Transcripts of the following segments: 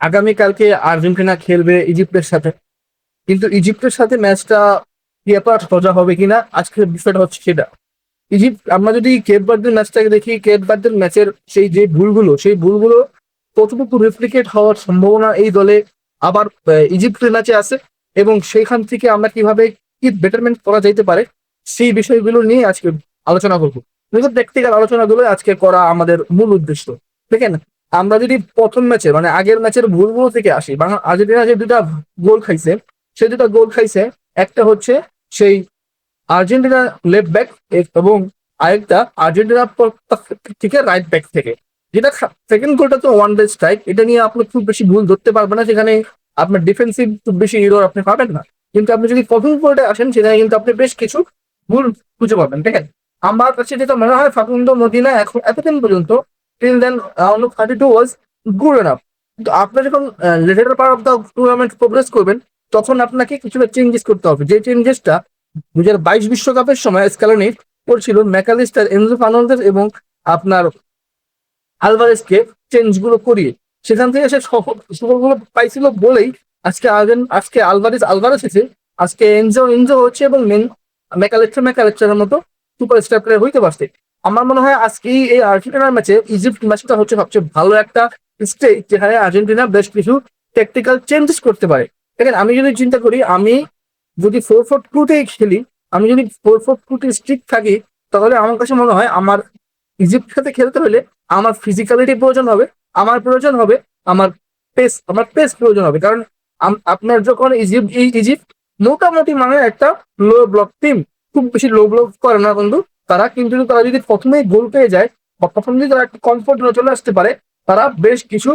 আগামীকালকে আর্জেন্টিনা খেলবে ইজিপ্টের সাথে, কিন্তু ইজিপ্টের সাথে ম্যাচটা কি এত সোজা হবে কিনা আজকের বিষয়টা হচ্ছে সেটা। ইজিপ্ট, আমরা যদি কেপ ভার্দের ম্যাচটাকে দেখি, কেপ ভার্দের ম্যাচের সেই ভুলগুলো কতটুকু রেপ্লিকেট হওয়ার সম্ভাবনা এই দলে আবার ইজিপ্টের ম্যাচে আছে, এবং সেইখান থেকে আমরা কিভাবে কি বেটারমেন্ট করা যাইতে পারে সেই বিষয়গুলো নিয়ে আজকে আলোচনা করবো। দেখুন, প্র্যাকটিক্যাল আলোচনাগুলো আজকে করা আমাদের মূল উদ্দেশ্য। দেখেন, আমরা যদি প্রথম ম্যাচে মানে আগের ম্যাচের ভুলগুলো থেকে আসি, বাংলা আর্জেন্টিনা যে দুটা গোল খাইছে, সে দুটা গোল খাইছে, একটা হচ্ছে সেই আর্জেন্টিনা লেফট ব্যাক এবং আরেকটা আর্জেন্টিনা থেকে রাইট ব্যাক থেকে। যেটা সেকেন্ড গোলটা তো ওয়ান ডে স্ট্রাইক, এটা নিয়ে আপনি খুব বেশি ভুল ধরতে পারবেন না, সেখানে আপনার ডিফেন্সিভ খুব বেশি এরর আপনি পাবেন না। কিন্তু আপনি যদি প্রথম গোলটা আসেন, সেখানে কিন্তু আপনি বেশ কিছু ভুল খুঁজে পাবেন। দেখেন, আমার কাছে যেটা মনে হয়, ফাকুন্দো মদিনা এখন এতদিন পর্যন্ত till then 32 was good enough. কিন্তু আপনি যখন latter part of the tournament progress করবেন, তখন আপনাকে কিছুটা চেঞ্জেস করতে হবে। যে চেঞ্জেসটা 2022 বিশ্বকাপের সময় স্ক্যালোনি করছিল ম্যাকালিস্টার, এনজো ফার্নান্দেজ এবং আপনার আলভারেজকে চেঞ্জ গুলো করিয়ে, সেখান থেকে সে সুফলগুলো পাইছিল বলেই আজকে আলভারেজ এসে, আজকে এনজো হচ্ছে এবং মেন ম্যাকালেস্টারের মতো সুপারস্টার প্লেয়ার হইতে পারছে। আমার মনে হয় আজকে এই আর্জেন্টিনার ম্যাচে ইজিপ্ট ম্যাচটা হচ্ছে সবচেয়ে ভালো একটা স্টেজ, যেখানে আর্জেন্টিনা বেশ কিছু টেকটিক্যাল চেঞ্জেস করতে পারে। দেখেন, আমি যদি চিন্তা করি, আমি যদি 4-4-2 খেলি, আমি যদি 4-4-2 স্ট্রিক থাকি, তাহলে আমার কাছে মনে হয় আমার ইজিপ্টের সাথে খেলতে হলে আমার ফিজিক্যালিটি প্রয়োজন হবে, আমার প্রয়োজন হবে, আমার পেস প্রয়োজন হবে। কারণ আপনার যখন ইজিপ্ট মোটামুটি মানে একটা লো ব্লক টিম, খুব বেশি লো ব্লক করে না কিন্তু তারা, কিন্তু তারা যদি প্রথমেই গোল পেয়ে যায় বা প্রথম যদি তারা একটা কমফোর্ট চলে আসতে পারে, তারা বেশ কিছু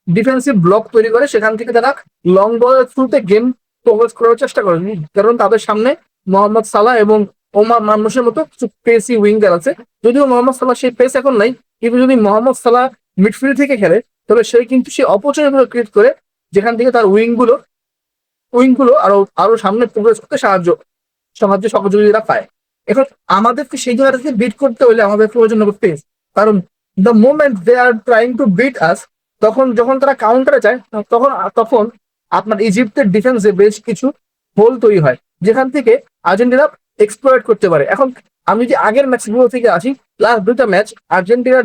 ডিফেন্সিভ ব্লক তৈরি করে, সেখান থেকে তারা লং বলের থ্রুতে গেম প্রোগ্রেস করার চেষ্টা করে। কারণ তাদের সামনে মোহাম্মদ সালাহ এবং ওমার মার্মুশের মতো কিছু পেসি উইঙ্গার আছে। যদিও মোহাম্মদ সালাহ সেই পেস এখন নাই, কিন্তু যদি মোহাম্মদ সালাহ মিডফিল্ড থেকে খেলে, তবে সে কিন্তু সে অপরচুনিটি ক্রিয়েট করে, যেখান থেকে তার উইং গুলো আরো আরো সামনে প্রোগ্রেস করতে সহযোগিতা পায়। এখন আমাদেরকে সেই জায়গাটাকে বিট করতে হলে আমাদের প্রয়োজন হবে পেস। কারণ the moment they are trying to beat us, যখন তারা কাউন্টারে যায়, তখন তখন আপনার ইজিপ্টের ডিফেন্সে বেশ কিছু হোল তৈরি হয়, যেখান থেকে আর্জেন্টিনা এক্সপ্লয়েট করতে পারে। এখন আমি যদি আগের ম্যাচগুলো থেকে আসি, লাস্ট দুটা ম্যাচ আর্জেন্টিনার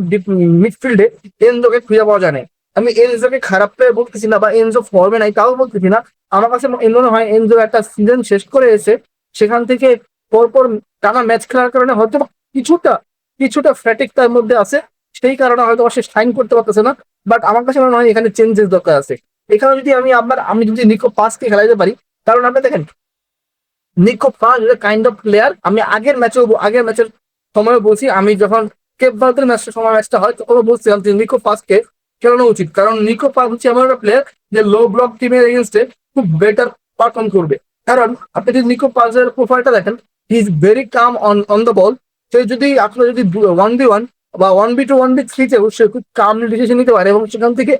মিডফিল্ডে এনজোকে খুঁজে পাওয়া যায় না। আমি এনজোকে খারাপ প্লেয়ার বলতেছি না, বা এনজো ফর্মে নাই তাও বলতেছি না। আমার কাছে মনে হয় এনজো একটা সিজন শেষ করে এসে সেখান থেকে পরপর টানা ম্যাচ খেলার কারণে হয়তো কিছুটা কিছুটা ফ্যাটিক তার মধ্যে আছে, সেই কারণে হয়তো সে সাইন করতে পারতেছে না। বাট আমার কাছে মনে হয় এখানে চেঞ্জেস দরকার আছে। এখানে যদি আমি যদি নিকো পাসকে খেলাইতে পারি, কারণ আপনি দেখেন, Nico Paz kind of player, আমি আগের ম্যাচের সময় বলছি, আমি যখন কেপ ভার্দের ম্যাচটা হয় তখন বলছিলাম যে নিকো পাসকে খেলানো উচিত। কারণ নিকো পাস হচ্ছে এমন একটা প্লেয়ার যে লো ব্লক টিমের এগেনস্টে খুব বেটার পারফর্ম করবে। কারণ আপনি যদি নিকো পাসের প্রোফাইলটা দেখেন, he is very calm on the ball. সে যদি আপনার যদি 1v1 বা 1v2 1v3তেও সে খুব কামলি ডিসিশন নিতে পারে এবং সেখান থেকে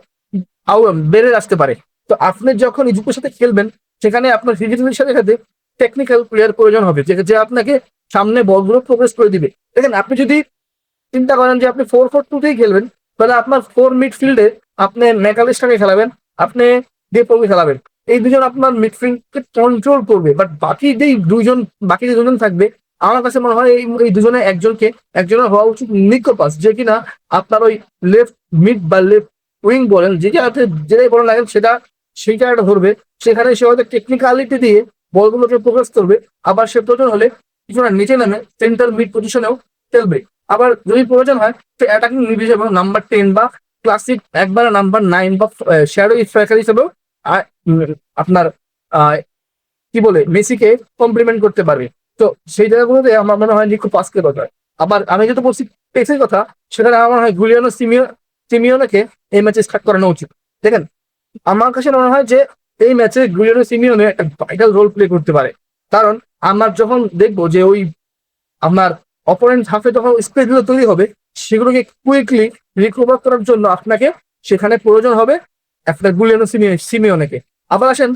বেড়ে আসতে পারে। তো আপনি যখন ইজিপ্টের সাথে খেলবেন, সেখানে আপনার ফিজিক্যালির সাথে সাথে টেকনিক্যাল প্লেয়ার প্রয়োজন হবে, যে আপনাকে সামনে বলগুলো প্রোগ্রেস করে দিবে। দেখেন, আপনি যদি চিন্তা করেন যে আপনি 4-4-2 খেলবেন, তাহলে আপনার ফোর মিডফিল্ডে আপনি ম্যাকালিস্টারকে খেলাবেন, আপনি ডেপোকে খেলাবেন। এই দুজন আপনার মিডফিল্ডকে কন্ট্রোল করবে। বাট বাকি যে দুজন থাকবে, আমার কাছে মনে হয় এই দুজনে একজনের হওয়া উচিত নিকো পাস, যে কিনা আপনার ওই লেফট মিড বা লেফট উইং বলেন, যেটাই বলেন লাগেন, সেইটা একটা ধরবে। সেখানে সে হয়তো টেকনিক্যালিটি দিয়ে বলগুলোকে প্রোগ্রেস করবে। আবার সে প্রয়োজন হলে কিছুটা নিচে নামে সেন্টার মিড পজিশনেও খেলবে। আবার যদি প্রয়োজন হয় তো অ্যাটাকিং মিড হিসেবে নাম্বার 10 বা ক্লাসিক একবারে নাম্বার 9 বা শ্যাডো স্ট্রাইকার হিসেবেও আপনার কি বলে মেসিকে কমপ্লিমেন্ট করতে পারবে। তো সেই জায়গাগুলোতে আমার মনে হয় নিকো পাসকে দরকার। আবার আমি যেটা বলছি পেসের কথা, সেখানে আমার মনে হয় গুলিয়ানো সিমিওনেকে এই ম্যাচে স্টার্ট করানো উচিত। দেখেন, আমার কাছে মনে হয় যে এই ম্যাচে গুলিয়ানো সিমিওনে একটা ভাইটাল রোল প্লে করতে পারে। কারণ আমরা যখন দেখবো যে ওই আপনার অপোনেন্ট হাফে যখন স্পেসগুলো তৈরি হবে, সেগুলোকে কুইকলি রিকভার করার জন্য আপনাকে সেখানে প্রয়োজন হবে একটা গুলিয়ানো সিমিওনেকে। আবার আসেন,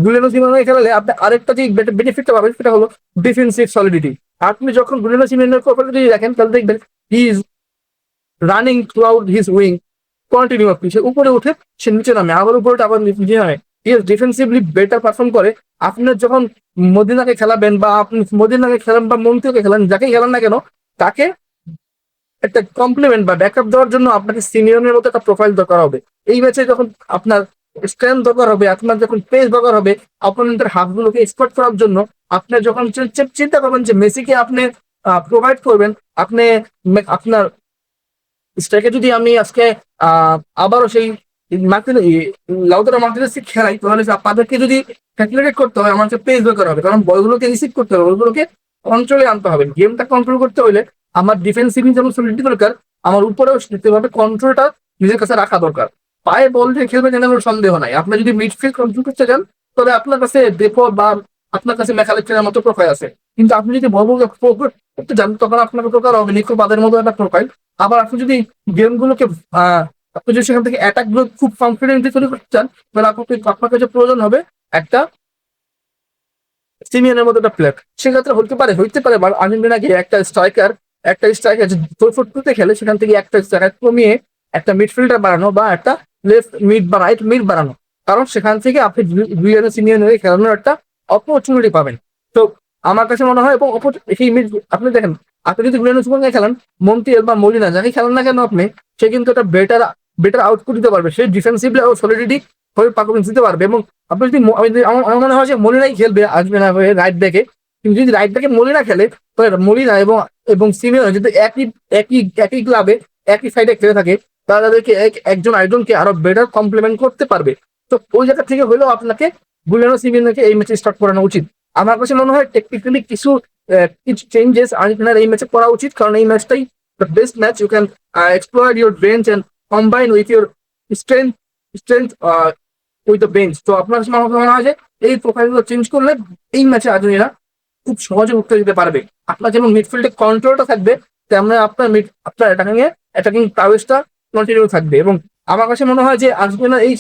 গুলিয়ানো সিমিওনে খেলালে আপনি আরেকটা যে বেনিফিটটা পাবেন, সেটা হলো ডিফেন্সিভ সলিডিটি। আপনি যখন গুলিয়ানো সিমিওনের প্রোফাইলটা যদি দেখেন, তাহলে দেখবেন he is running through out his wing continue আপনি সে উপরে উঠে সে নিচে নামে, আবার উপরে আবার নিচে নামে, ডিফেন্সিভলি বেটার পারফর্ম করে। আপনার যখন মদিনাকে খেলাবেন বা আপনি মদিনাকে খেলান বা মন্ত্রীকে খেলান, যাকে খেলান না কেন, তাকে একটা কমপ্লিমেন্ট বা ব্যাকআপ দেওয়ার জন্য আপনাকে সিনিয়রের মতো একটা প্রোফাইল দরকার হবে। এই ম্যাচে যখন আপনার স্ট্রেংথ দরকার হবে, আপনার যখন পেস দরকার হবে, অপোনেন্টের হাফগুলোকে এক্সপার্ট করার জন্য, আপনার যখন চিন্তা করবেন যে মেসিকে আপনি প্রোভাইড করবেন, আপনি আপনার স্ট্রাইকে যদি আমি আজকে আবারও সেই মার্টিন লাউতারো মার্টিনেজকে খেলাই, তাহলে তাদেরকে যদি ফ্যাসিলিটেট করতে হয়, আমাকে পেস দরকার হবে, কারণ বলগুলোকে রিসিভ করতে হবে, বলগুলোকে কন্ট্রোলে আনতে হবে। গেমটা কন্ট্রোল করতে হলে আমার ডিফেন্সিভ যেমন সলিডিটি দরকার, আমার উপরেও সেভাবে কন্ট্রোলটা নিজের কাছে রাখা দরকার। পায়ে বল দিয়ে খেলবে যেন কোনো সন্দেহ নাই। আপনি যদি মিডফিল্ড কন্ট্রোল করতে চান, তাহলে আপনার কাছে ডেপো বা আপনার কাছে ম্যাকালেক্টরের মতো প্রোফাইল আছে। কিন্তু আপনি যদি বল করতে যান, তখন আপনার প্রকার হবে নিকো বাদের মতো একটা প্রোফাইল। আবার আপনি যদি গেমগুলোকে আপনি যদি সেখান থেকে অ্যাটাক গুলো খুব কনফিডেন্টলি তৈরি করতে চান, তাহলে আপনার কাছে প্রয়োজন হবে একটা সিমিয়নের মতো একটা প্লেয়ার। সেক্ষেত্রে হইতে পারে আর্জেন্টিনাকে একটা স্ট্রাইকার ফুটতে খেলে, সেখান থেকে একটা স্ট্রাইকার কমিয়ে একটা মিডফিল্ডার বাড়ানো বা একটা লেফট মিড বা রাইট মিড বাড়ানো। কারণ সেখান থেকে আপনি দুইজনের সিনিয়র হয়ে খেলানোর একটা অপরচুনিটি পাবেন। তো আমার কাছে মনে হয়, এবং সেই মিড আপনি দেখেন, আপনি যদি গুলিয়ানো সুপারকে খেলান, মন্টিয়েল বা মলিনা যাকে খেলান না কেন আপনি, সে কিন্তু একটা বেটার আউটপুট দিতে পারবে। সে ডিফেন্সিভলি ও সলিডিটি হয়ে পারফরমেন্স দিতে পারবে। এবং আপনি যদি আমার মনে হয় যে মলিনাই খেলবে আসবে না হয়ে রাইট ব্যাকে। কিন্তু যদি রাইট ব্যাকে মলিনা খেলে, তাহলে মলিনা এবং এবং সিনিয়র যদি একই ক্লাবে একই সাইডে খেলে থাকে, তাহলে তাদেরকে একজন আরেকজনকে আরো বেটার কমপ্লিমেন্ট করতে পারবে। তো ওই জায়গা থেকে হলেও আপনাকে গুলিয়ানো সিমিওনকে এই ম্যাচে স্টার্ট করানো উচিত। আমার কাছে মনে হয় টেকনিক্যালি কিছু চেঞ্জেস আর্জেন্টিনার এই ম্যাচে করা উচিত, কারণ এই ম্যাচটাই the best match. You can exploit your brains and combine with your strength strength with the bench. তো আপনার কাছে মনে হয় যে এই প্রোফাইলগুলো চেঞ্জ করলে এই ম্যাচে আর্জেন্টিনা খুব সহজে উঠতে দিতে পারবে। আপনার যেমন মিডফিল্ডে কন্ট্রোলটা থাকবে, তেমন আপনার অ্যাটাকিং প্রাইসটা কন্টিনিউ থাকবে। এবং আমার কাছে মনে হয় যে আর্জেন্টিনা এই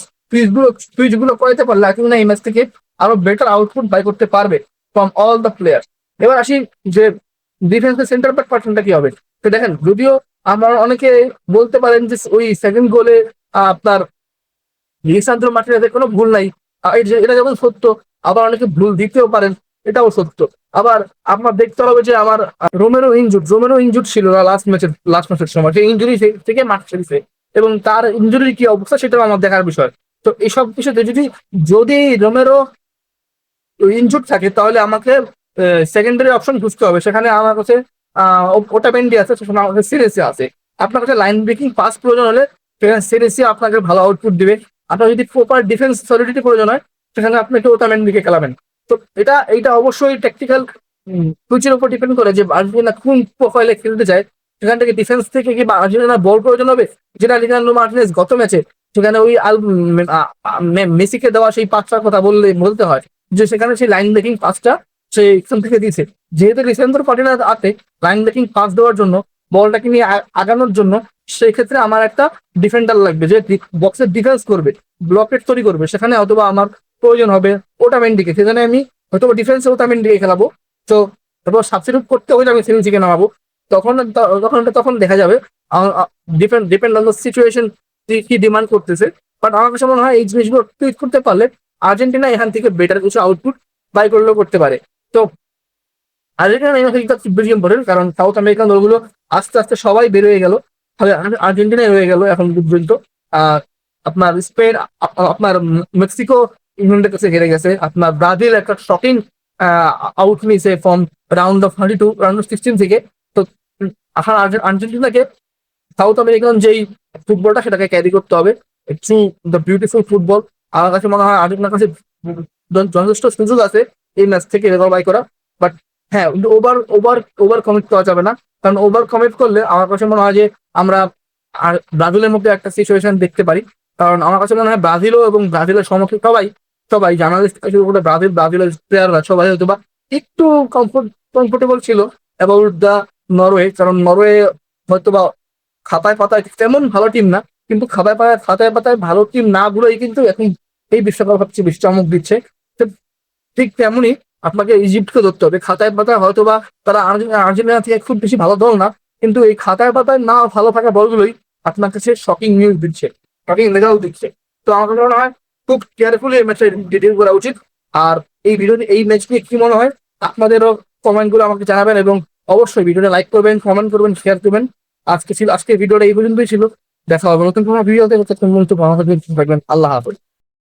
সুইচগুলো করাতে পারলে আর্জেন্টিনা এই ম্যাচ থেকে আরো বেটার আউটপুট বাই করতে পারবে ফ্রম অল দ্য প্লেয়ার। এবার আসি যে ডিফেন্সের সেন্টার ব্যাক পার্সনটা কি হবে। তো দেখেন, যদিও আমার অনেকে বলতে পারেন যে ওই সেকেন্ড গোলে আপনার লিসান্দ্রো মার্টিনেজের কোনো ভুল নাই, এটা যেমন সত্য, আবার অনেকে ভুল দিতেও পারেন, এটাও সত্য। আবার আপনার দেখতে হবে যে আমার রোমেরো ইনজুড ছিল লাস্ট ম্যাচের সময়, সেই ইঞ্জুরি থেকে মাঠ ছেড়েছে, এবং তার ইঞ্জুরির কি অবস্থা সেটাও আমার দেখার বিষয়। তো এইসব বিষয়তে যদি রোমেরো ইনজুড থাকে, তাহলে আমাকে সেকেন্ডারি অপশন খুঁজতে হবে। সেখানে আমার কাছে ওটামেন্ডি আছে, সেখানে আমার কাছে সিরেসিয়া আছে। আপনার কাছে লাইন ব্রেকিং পাস প্রয়োজন হলে সেখানে সিরেসিয়া আপনাকে ভালো আউটপুট দিবে। আপনার যদি প্রপার ডিফেন্স সলিডিটি প্রয়োজন হয়, সেখানে আপনি একটু ওটামেন্ডিকে খেলাবেন। তো এইটা অবশ্যই ট্যাকটিক্যাল সুইচের উপর ডিপেন্ড করে যে আর্জেন্টিনা কোন প্রোফাইলে খেলতে চায়। সেখান থেকে ডিফেন্স থেকে কি বা আর্জেন্টিনা বল প্রয়োজন হবে, যেটা লিসান্দ্রো মার্টিনেজ গত ম্যাচে সেখানে ওই মেসিকে দেওয়া সেই পাঁচটার কথা বলতে হয়, যে সেখানে সেই লাইন ব্রেকিং পাসটা সে এখান থেকে দিয়েছে। যেহেতু লিসান্দ্রো মার্টিনেজ আছে লাইন ব্রেকিং পাস দেওয়ার জন্য, বলটাকে নিয়ে আগানোর জন্য, সেই ক্ষেত্রে আমার একটা ডিফেন্ডার লাগবে যে বক্সের ডিফেন্স করবে, ব্লকেট তৈরি করবে। সেখানে অথবা আমার প্রয়োজন হবে ওটামেন্ডিকে, সেখানে আমি হয়তো ডিফেন্সে ওটামেন্ডিকে খেলাবো। তো তারপর সাবস্টিটিউট করতে হলে আমি সেন্সিকে নামাবো। তখন দেখা যাবে ডিপেন্ড অন দ্য সিচুয়েশন কি ডিমান্ড করতেছে। বাট আমার কাছে মনে হয় এই জিনিসগুলো টুইট করতে পারলে আর্জেন্টিনা এখান থেকে বেটার কিছু আউটপুট বাই করলেও করতে পারে। তো আর্জেন্টিনা বেশি ইম্পর্টেন্ট, কারণ সাউথ আমেরিকান দলগুলো আস্তে আস্তে সবাই বের হয়ে গেল, আর্জেন্টিনায় হয়ে গেল এখন পর্যন্ত। আপনার স্পেন, আপনার মেক্সিকো ইংল্যান্ডের কাছে হেরে গেছে। আপনার ব্রাজিল একটা শকিং আউট নিয়েছে ফ্রম রাউন্ড অফ 16 থেকে। তো এখন আর্জেন্টিনাকে সাউথ আমেরিকান যেই ফুটবলটা সেটাকে ক্যারি করতে হবে থ্রু দ্য বিউটিফুল ফুটবল। আমার কাছে মনে হয় আর্জেন্টিনার কাছে যথেষ্ট সুযোগ আছে এই ম্যাচ থেকে রেকর্ড বাই করা। বাট হ্যাঁ, ওভার কমিট করা যাবে না, কারণ ওভার কমিট করলে আমার কাছে মনে হয় যে আমরা আর ব্রাজিলের মধ্যে একটা সিচুয়েশন দেখতে পারি। কারণ আমার কাছে মনে হয় ব্রাজিলের সম্মুখীন সবাই জার্নালিস্ট থেকে শুরু করে ব্রাজিলের প্লেয়াররা সবাই হয়তো বা একটু কমফোর্টেবল ছিল অ্যাবাউট দ্য নরওয়ে। কারণ নরওয়ে হয়তো বা খাতায় পাতায় তেমন ভালো টিম না, কিন্তু খাতায় পাতায় ভালো টিম না গুলোই কিন্তু এখন এই বিশ্বকাপ সবচেয়ে বেশি চমক দিচ্ছে। তো ঠিক তেমনই আপনাকে ইজিপ্টকে ধরতে হবে। খাতায় পাতায় হয়তো বা তারা আর্জেন্টিনা থেকে খুব বেশি ভালো দল না, কিন্তু এই খাতায় পাতায় না ভালো থাকা বলগুলোই আপনার কাছে শকিং নিউজ দিচ্ছে। তাকে মেজাও দিচ্ছে। তো আমার কাছে মনে হয় খুব কেয়ারফুলি এই ম্যাচটা ডিটেল করা উচিত। আর এই ভিডিওতে এই ম্যাচ নিয়ে কি মনে হয় আপনাদেরও কমেন্ট গুলো আমাকে জানাবেন, এবং অবশ্যই ভিডিওটা লাইক করবেন, কমেন্ট করবেন, শেয়ার করবেন। আজকে ভিডিওটা এই পর্যন্তই ছিল। দেখা হবে নতুন কোনো ভিডিওতে। ভালো থাকবেন, সুস্থ থাকবেন। আল্লাহ হাফেজ।